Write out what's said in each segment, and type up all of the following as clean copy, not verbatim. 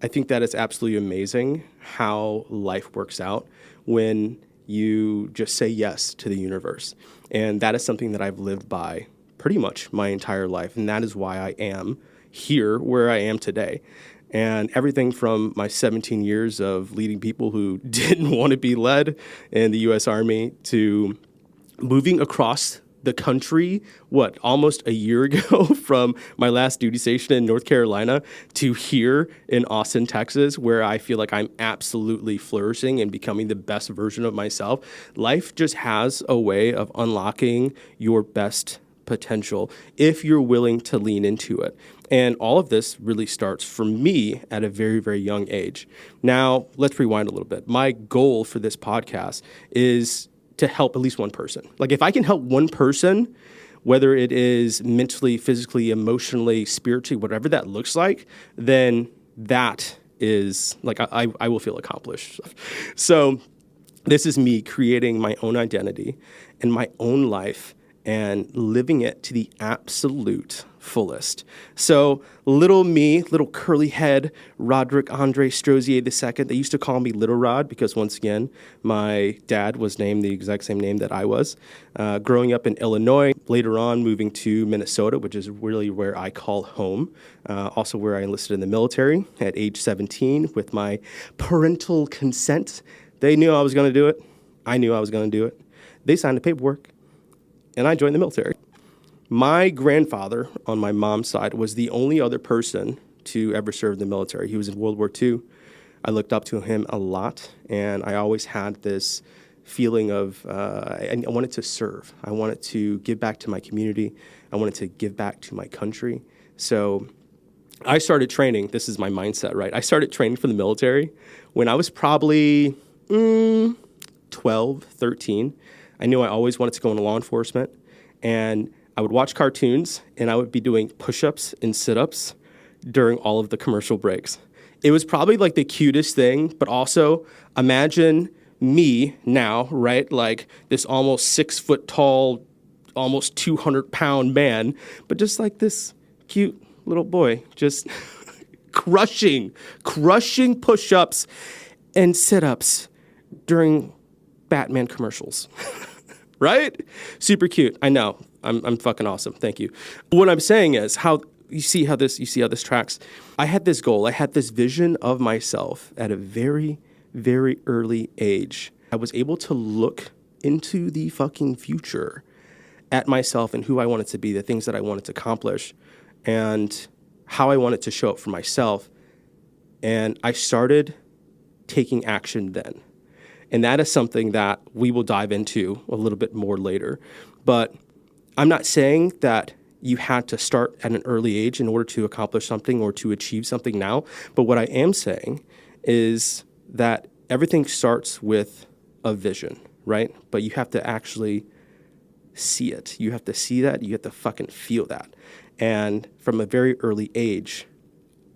I think that it's absolutely amazing how life works out when you just say yes to the universe. And that is something that I've lived by pretty much my entire life. And that is why I am here where I am today. And everything from my 17 years of leading people who didn't want to be led in the U.S. Army to moving across the country, almost a year ago from my last duty station in North Carolina to here in Austin, Texas, where I feel like I'm absolutely flourishing and becoming the best version of myself. Life just has a way of unlocking your best potential if you're willing to lean into it. And all of this really starts for me at a very, very young age. Now, let's rewind a little bit. My goal for this podcast is to help at least one person. Like if I can help one person, whether it is mentally, physically, emotionally, spiritually, whatever that looks like, then that is like I will feel accomplished. So this is me creating my own identity and my own life and living it to the absolute fullest. So little me, little curly head, Roderick Andre Strozier II, they used to call me Little Rod because once again, my dad was named the exact same name that I was. Growing up in Illinois, later on moving to Minnesota, which is really where I call home. Also where I enlisted in the military at age 17 with my parental consent. They knew I was going to do it. I knew I was going to do it. They signed the paperwork and I joined the military. My grandfather on my mom's side was the only other person to ever serve in the military. He was in World War II. I looked up to him a lot, and I always had this feeling of I wanted to serve. I wanted to give back to my community. I wanted to give back to my country. So I started training. This is my mindset, right? I started training for the military when I was probably 12, 13. I knew I always wanted to go into law enforcement, and I would watch cartoons, and I would be doing push-ups and sit-ups during all of the commercial breaks. It was probably like the cutest thing, but also imagine me now, right? Like this almost 6 foot tall, almost 200-pound man, but just like this cute little boy, just crushing push-ups and sit-ups during Batman commercials. Right? Super cute. I know. I'm fucking awesome. Thank you. What I'm saying is how see how this tracks. I had this goal. I had this vision of myself at a very, very early age. I was able to look into the fucking future at myself and who I wanted to be, the things that I wanted to accomplish, and how I wanted to show up for myself. And I started taking action then. And that is something that we will dive into a little bit more later. But I'm not saying that you had to start at an early age in order to accomplish something or to achieve something now. But what I am saying is that everything starts with a vision, right? But you have to actually see it. You have to see that. You have to fucking feel that. And from a very early age,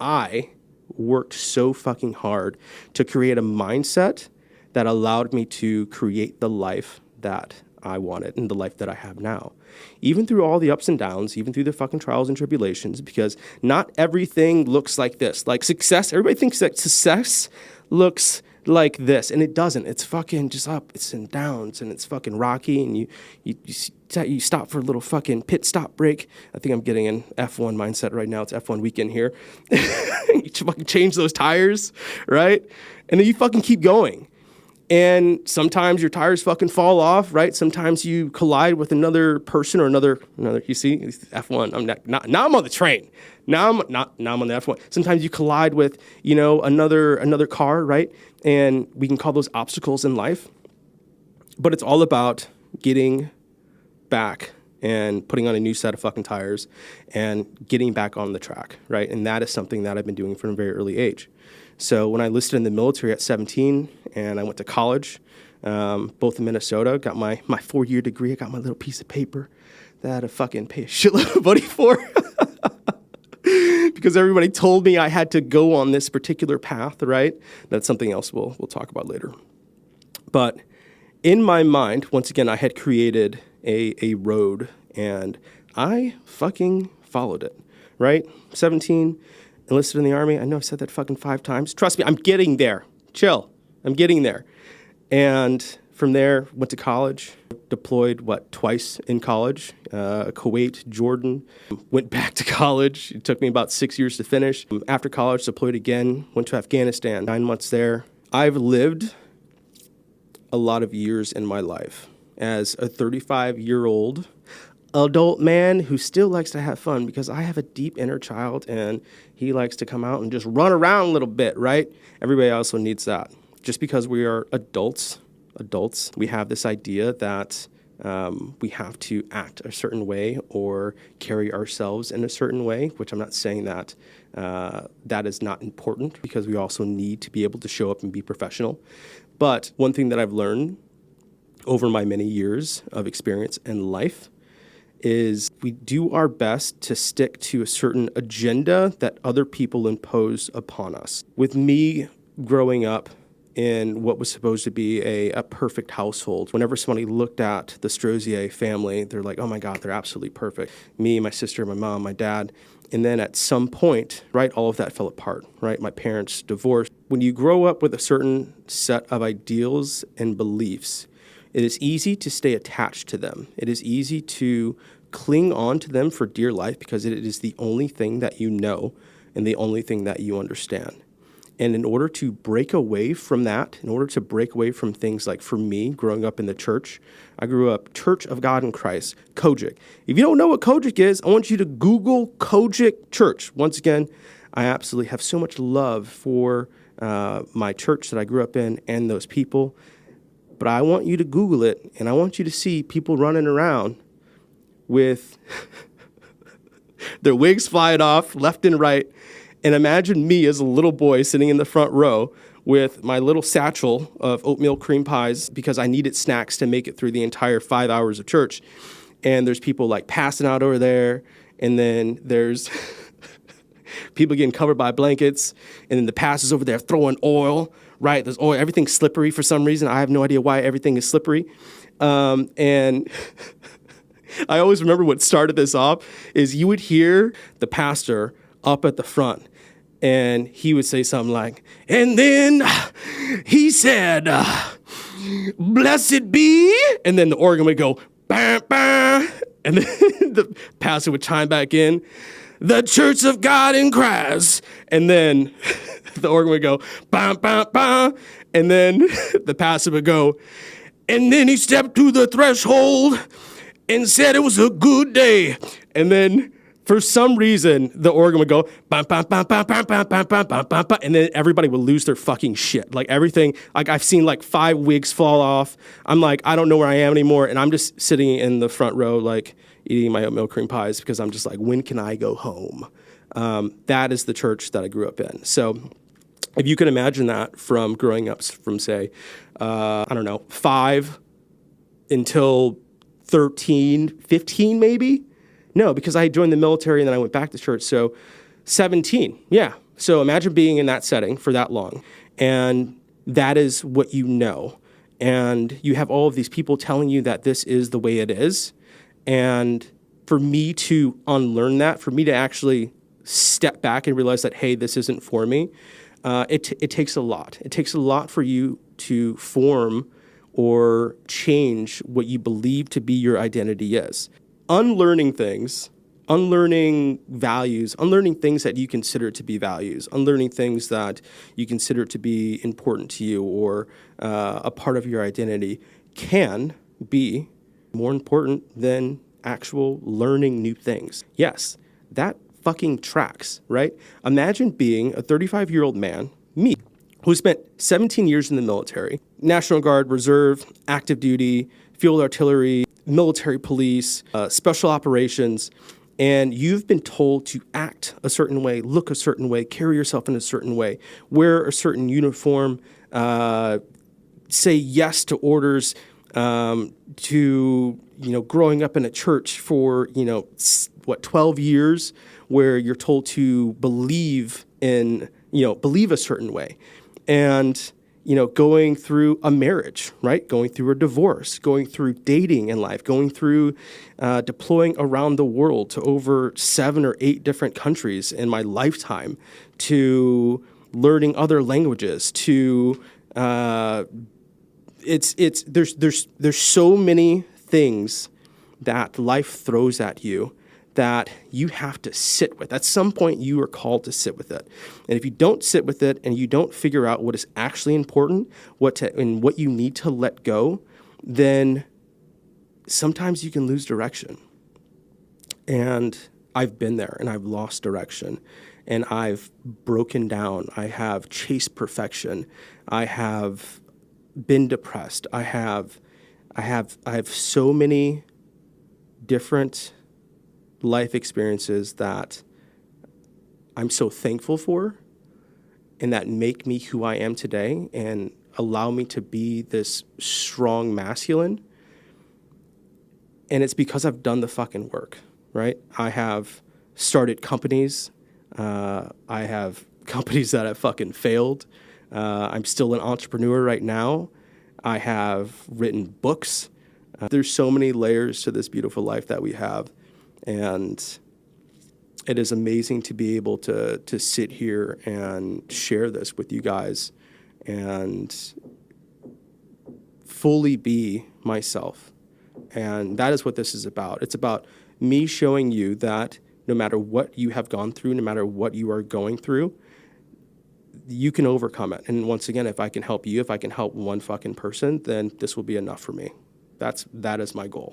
I worked so fucking hard to create a mindset that allowed me to create the life that I wanted and the life that I have now. Even through all the ups and downs, even through the fucking trials and tribulations, because not everything looks like this. Like success, everybody thinks that success looks like this, and it doesn't. It's fucking just ups and downs, and it's fucking rocky, and you stop for a little fucking pit stop break. I think I'm getting an F1 mindset right now. It's F1 weekend here. You fucking change those tires, right? And then you fucking keep going. And sometimes your tires fucking fall off, right? Sometimes you collide with another person or another. You see, F1. Now I'm on the train. Now I'm on the F1. Sometimes you collide with, another car, right? And we can call those obstacles in life. But it's all about getting back and putting on a new set of fucking tires and getting back on the track, right? And that is something that I've been doing from a very early age. So when I enlisted in the military at 17 and I went to college, both in Minnesota, got my 4-year degree. I got my little piece of paper that I had to fucking pay a shitload of money for because everybody told me I had to go on this particular path, right? That's something else we'll talk about later. But in my mind, once again, I had created a road and I fucking followed it, right? 17, enlisted in the Army. I know I've said that fucking 5 times. Trust me, I'm getting there. Chill. I'm getting there. And from there, went to college, deployed, twice in college, Kuwait, Jordan, went back to college. It took me about 6 years to finish. After college, deployed again, went to Afghanistan, 9 months there. I've lived a lot of years in my life as a 35-year-old adult man who still likes to have fun, because I have a deep inner child and he likes to come out and just run around a little bit, right? Everybody also needs that. Just because we are adults, we have this idea that we have to act a certain way or carry ourselves in a certain way, which I'm not saying that that is not important, because we also need to be able to show up and be professional. But one thing that I've learned over my many years of experience in life is we do our best to stick to a certain agenda that other people impose upon us. With me growing up in what was supposed to be a perfect household, whenever somebody looked at the Strozier family, they're like, oh my God, they're absolutely perfect. Me, my sister, my mom, my dad. And then at some point, right, all of that fell apart, right? My parents divorced. When you grow up with a certain set of ideals and beliefs, it is easy to stay attached to them. It is easy to cling on to them for dear life, because it is the only thing that you know and the only thing that you understand. And in order to break away from that, in order to break away from things like, for me, growing up in the church, I grew up Church of God in Christ, Kojic. If you don't know what Kojic is, I want you to Google Kojic Church. Once again, I absolutely have so much love for my church that I grew up in and those people. But I want you to Google it, and I want you to see people running around with their wigs flying off left and right. And imagine me as a little boy sitting in the front row with my little satchel of oatmeal cream pies, because I needed snacks to make it through the entire 5 hours of church. And there's people like passing out over there. And then there's people getting covered by blankets. And then the pastors over there throwing oil, right? There's oil. Everything's slippery for some reason. I have no idea why everything is slippery. And I always remember what started this off is you would hear the pastor up at the front, and he would say something like, and then he said, blessed be, and then the organ would go, bah, bah, and then the pastor would chime back in, the Church of God in Christ, and then the organ would go, bah, bah, bah, and then the pastor would go, and then he stepped to the threshold and said it was a good day, and then for some reason, the organ would go, bam, bam, bam, bam, bam, bam, bam, bam, bam, bam, bam, and then everybody would lose their fucking shit. Like everything, like I've seen like 5 wigs fall off. I'm like, I don't know where I am anymore. And I'm just sitting in the front row, like eating my oatmeal cream pies, because I'm just like, when can I go home? That is the church that I grew up in. So if you can imagine that from growing up from, say, 5 until 13, 15 maybe. No, because I joined the military and then I went back to church. So 17, yeah. So imagine being in that setting for that long. And that is what you know. And you have all of these people telling you that this is the way it is. And for me to unlearn that, for me to actually step back and realize that, hey, this isn't for me, it takes a lot. It takes a lot for you to form or change what you believe to be your identity is. Unlearning things, unlearning values, unlearning things that you consider to be values, unlearning things that you consider to be important to you or a part of your identity can be more important than actual learning new things. Yes, that fucking tracks, right? Imagine being a 35-year-old man, me, who spent 17 years in the military, National Guard, Reserve, active duty, field artillery, military police, special operations, and you've been told to act a certain way, look a certain way, carry yourself in a certain way, wear a certain uniform, say yes to orders, to, growing up in a church for, 12 years, where you're told to believe in, believe a certain way. And going through a marriage, right? Going through a divorce, going through dating in life, going through deploying around the world to over 7 or 8 different countries in my lifetime, to learning other languages, to there's so many things that life throws at you that you have to sit with. At some point, you are called to sit with it. And if you don't sit with it and you don't figure out what is actually important, and what you need to let go, then sometimes you can lose direction. And I've been there, and I've lost direction, and I've broken down. I have chased perfection. I have been depressed. I have so many different life experiences that I'm so thankful for, and that make me who I am today and allow me to be this strong masculine. And it's because I've done the fucking work, right? I have started companies. I have companies that have fucking failed. I'm still an entrepreneur right now. I have written books. There's so many layers to this beautiful life that we have. And it is amazing to be able to sit here and share this with you guys and fully be myself. And that is what this is about. It's about me showing you that no matter what you have gone through, no matter what you are going through, you can overcome it. And once again, if I can help you, if I can help one fucking person, then this will be enough for me. That is my goal.